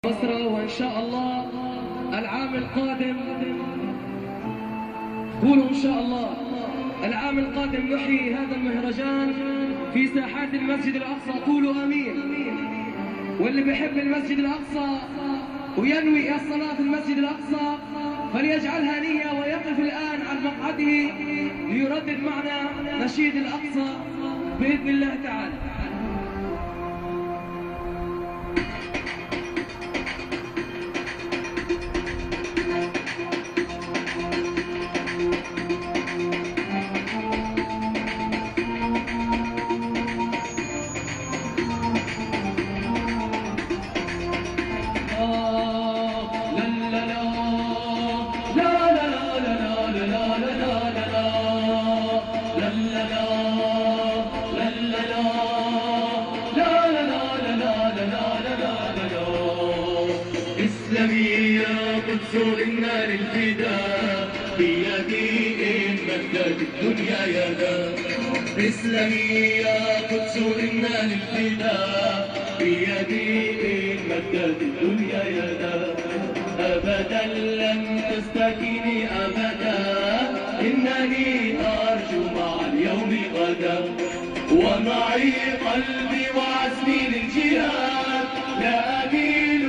مصر، وإن شاء الله العام القادم قولوا إن شاء الله العام القادم نحيي هذا المهرجان في ساحات المسجد الأقصى. قولوا آمين. واللي بيحب المسجد الأقصى وينوي الصلاة في المسجد الأقصى فليجعلها نية ويقف الآن عن مقعده ليردد معنا نشيد الأقصى بإذن الله تعالى. إسلامية قدس إنا للفداء بيدي إن مدت الدنيا يدا. إسلامية قدس إنا للفداء بيدي إن مدت الدنيا يدا. أبدا لن تستكيني أبدا إنني أرجو مع اليوم غدا. ومعي قلبي وعزمي للجهاد لا أميل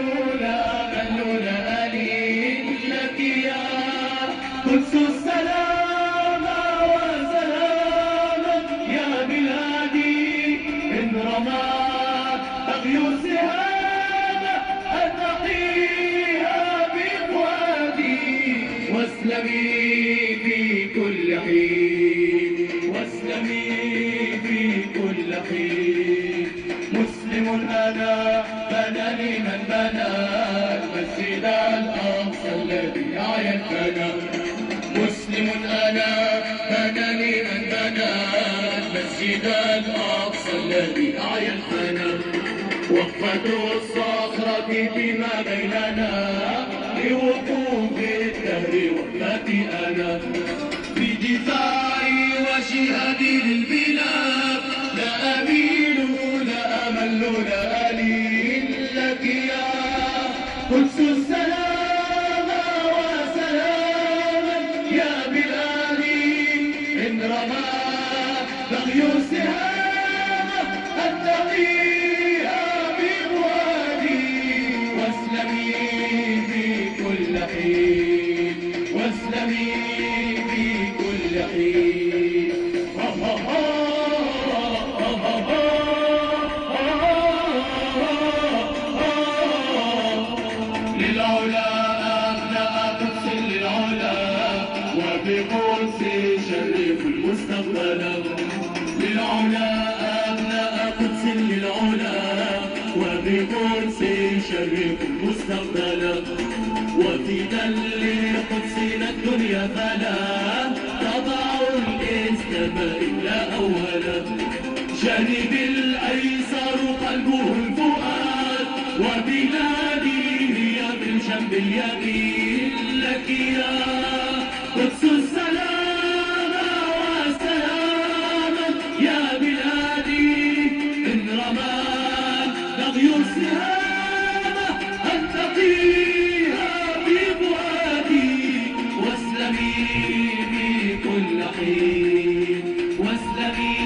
قدس السلام وسلاما يا بلادي إن رمات بغي السهام أتقيها بفؤادي. واسلمي في كل حين واسلمي في كل حين. مسلم أنا بناني من بنى المسجد الأقصى الذي أعيا الفنا. مسلم أنا بناني من بنى المسجد الأقصى الذي أعيا الفنا. وقفة الصخرة فيما بيننا لوقوف الدهر وفاتي أنا. بدفاعي وجهادي للبلاد لا أميل لا أمل لا ألين لك يا قدس السلام بغي السهام أتقيها بفؤادي. واسلمي في كل حين واسلمي في كل حين. للعلا أبناء قدس للعلا وبقدس شرف المستقبل. للعلا أبناء قدس للعلا وبقدس شرف المستقبل. وفي دل قدسنا الدنيا فلا تضع الإسلام إلا أولا. جانب الأيسر قلبه الفؤاد وبلادي هي بالجنب اليمين لك يا قدس السلام وسلاما يا بلادي إن رمات بغي السهام أتقيها بفؤادي. واسلمي في كل حين واسلمي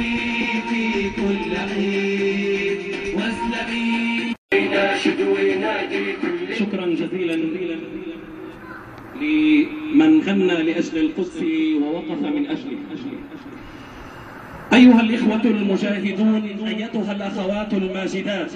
في كل حين واسلمي. شكرا جزيلا لمن غنى لأجل القدس ووقف من أجله. أيها الإخوة المجاهدون، أيتها الأخوات الماجدات،